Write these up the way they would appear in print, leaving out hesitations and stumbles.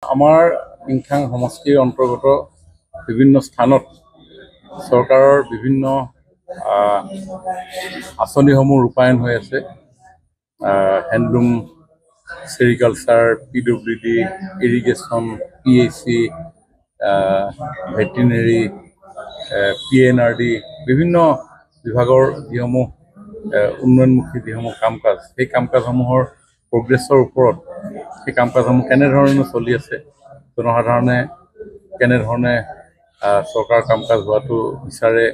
আমাৰ ইংখাং সমষ্টিৰ অন্তৰ্গত বিভিন্ন স্থানত চৰকাৰৰ বিভিন্ন আঁচনিসমূহ ৰূপায়ণ হৈ আছে। Handloom, sericulture, PWD, irrigation, PAC, veterinary, PNRD, বিভিন্ন বিভাগৰ যিসমূহ উন্নয়নমুখী যিসমূহ কাম কাজ, সেই কাম কাজসমূহৰ প্ৰগ্ৰেছৰ ওপৰত সেই কাম কাজসমূহ কেনেধৰণে চলি আছে, জনসাধাৰণে কেনেধৰণে চৰকাৰৰ কাম কাজ হোৱাটো বিচাৰে,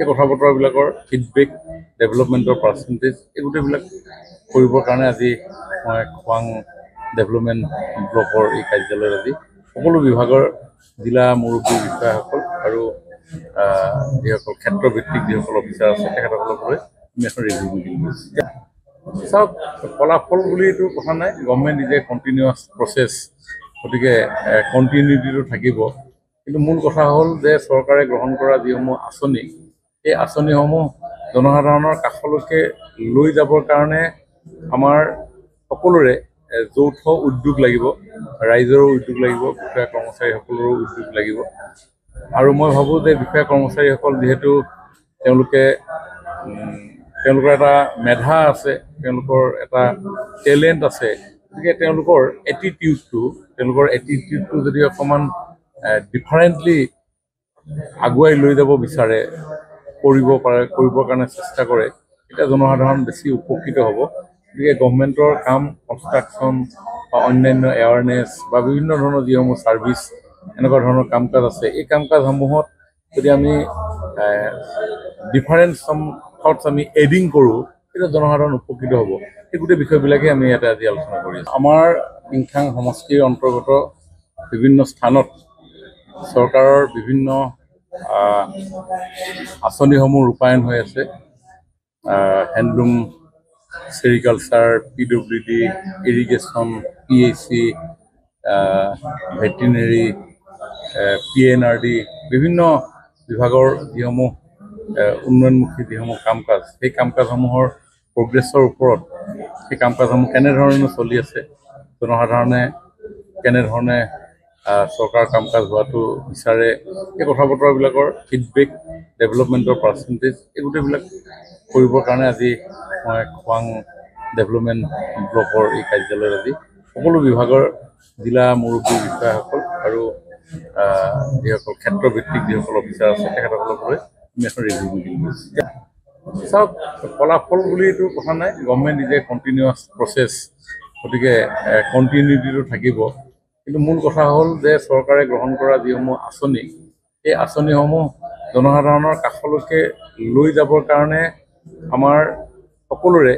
এই কথা বতৰাবিলাকৰ ফিডবেক, ডেভেলপমেণ্টৰ পাৰ্চেণ্টেজ, এই গোটেইবিলাক কৰিবৰ কাৰণে আজি মই খোৱাং ডেভেলপমেণ্ট ব্লকৰ এই কাৰ্যালয়ত আজি সকলো বিভাগৰ জিলা মুৰব্বী বিষয়াসকল আৰু যিসকল ক্ষেত্ৰভিত্তিক যিসকল অফিচাৰ আছে তেখেতসকলক লৈ আমি এখন ৰিভিউ মিটিং কৰিছোঁ। চাওক, ফলাফল বুলি এইটো কথা নাই, government is a continuous process, গতিকে কণ্টিনিউটিটো থাকিব। কিন্তু মূল কথা হ'ল যে চৰকাৰে গ্ৰহণ কৰা যিসমূহ আঁচনি, এই আঁচনিসমূহ জনসাধাৰণৰ কাষলৈকে লৈ যাবৰ কাৰণে আমাৰ সকলোৰে যৌথ উদ্যোগ লাগিব, ৰাইজৰো উদ্যোগ লাগিব, বিষয়া কৰ্মচাৰীসকলৰো উদ্যোগ লাগিব। আৰু মই ভাবোঁ যে বিষয়া কৰ্মচাৰীসকল যিহেতু তেওঁলোকৰ এটা মেধা আছে, তেওঁলোকৰ এটা টেলেণ্ট আছে, গতিকে তেওঁলোকৰ এটিটিউডটো যদি অকণমান ডিফাৰেণ্টলি আগুৱাই লৈ যাব বিচাৰে, কৰিবৰ কাৰণে চেষ্টা কৰে, তেতিয়া জনসাধাৰণ বেছি উপকৃত হ'ব। গতিকে গভৰ্ণমেণ্টৰ কাম, কনষ্ট্ৰাকশ্যন বা অন্যান্য এৱাৰনেছ বা বিভিন্ন ধৰণৰ যিসমূহ ছাৰ্ভিচ, এনেকুৱা ধৰণৰ কাম কাজ আছে, এই কাম কাজসমূহত যদি আমি ডিফাৰেণ্ট থটছ আমি এডিং কৰোঁ, তেতিয়া জনসাধাৰণ উপকৃত হ'ব। এই গোটেই বিষয়বিলাকেই আমি ইয়াতে আজি আলোচনা কৰি আছোঁ। আমাৰ ইংখাং সমষ্টিৰ অন্তৰ্গত বিভিন্ন স্থানত চৰকাৰৰ বিভিন্ন আঁচনিসমূহ ৰূপায়ণ হৈ আছে। Handloom, sericulture, PWD, irrigation, PAC, veterinary, PNRD, বিভিন্ন বিভাগৰ যিসমূহ উন্নয়নমুখী যিসমূহ কাম কাজ, সেই কাম কাজসমূহৰ প্ৰগ্ৰেছৰ ওপৰত সেই কাম কাজসমূহ কেনেধৰণে চলি আছে, জনসাধাৰণে কেনেধৰণে চৰকাৰৰ কাম কাজ হোৱাটো বিচাৰে, এই কথা বতৰাবিলাকৰ ফিডবেক, ডেভেলপমেণ্টৰ পাৰ্চেণ্টেজ, এই গোটেইবিলাক কৰিবৰ কাৰণে আজি মই খোৱাং ডেভেলপমেণ্ট ব্লকৰ এই কাৰ্যালয়ত আজি সকলো বিভাগৰ জিলা মুৰব্বী বিষয়াসকল আৰু যিসকল ক্ষেত্ৰভিত্তিক যিসকল অফিচাৰ আছে তেখেতসকলক লৈ আমি এখন ৰিভিউ মিটিং কৰিছোঁ। চাওক, ফলাফল বুলি এইটো কথা নাই, government is a continuous process, গতিকে কণ্টিনিউটিটো থাকিব। কিন্তু মূল কথা হ'ল যে চৰকাৰে গ্ৰহণ কৰা যিসমূহ আঁচনি, এই আঁচনিসমূহ জনসাধাৰণৰ কাষলৈকে লৈ যাবৰ কাৰণে আমাৰ সকলোৰে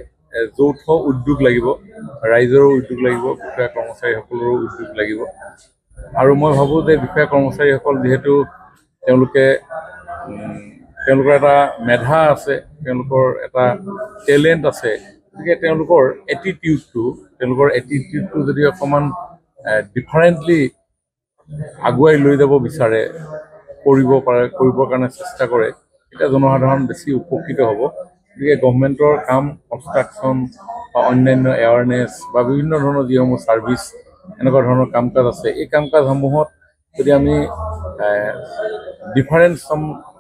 যৌথ উদ্যোগ লাগিব, ৰাইজৰো উদ্যোগ লাগিব, বিষয়া কৰ্মচাৰীসকলৰো উদ্যোগ লাগিব। আৰু মই ভাবোঁ যে বিষয়া কৰ্মচাৰীসকল যিহেতু তেওঁলোকৰ এটা মেধা আছে, তেওঁলোকৰ এটা টেলেণ্ট আছে, গতিকে তেওঁলোকৰ এটিটিউডটো যদি অকণমান ডিফাৰেণ্টলি আগুৱাই লৈ যাব বিচাৰে, কৰিবৰ কাৰণে চেষ্টা কৰে, তেতিয়া জনসাধাৰণ বেছি উপকৃত হ'ব। গতিকে গভৰ্ণমেণ্টৰ কাম, কনষ্ট্ৰাকশ্যন বা অন্যান্য এৱাৰনেছ বা বিভিন্ন ধৰণৰ যিসমূহ ছাৰ্ভিচ, এনেকুৱা ধৰণৰ কাম কাজ আছে, এই কাম কাজসমূহত যদি আমি ডিফাৰেণ্ট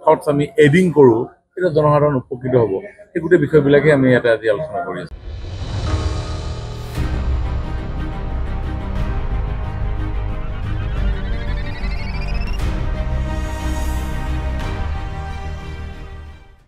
থটছ আমি এডিং কৰোঁ, তেতিয়া জনসাধাৰণ উপকৃত হ'ব। এই গোটেই বিষয়বিলাকেই আমি ইয়াতে আজি আলোচনা কৰি আছোঁ।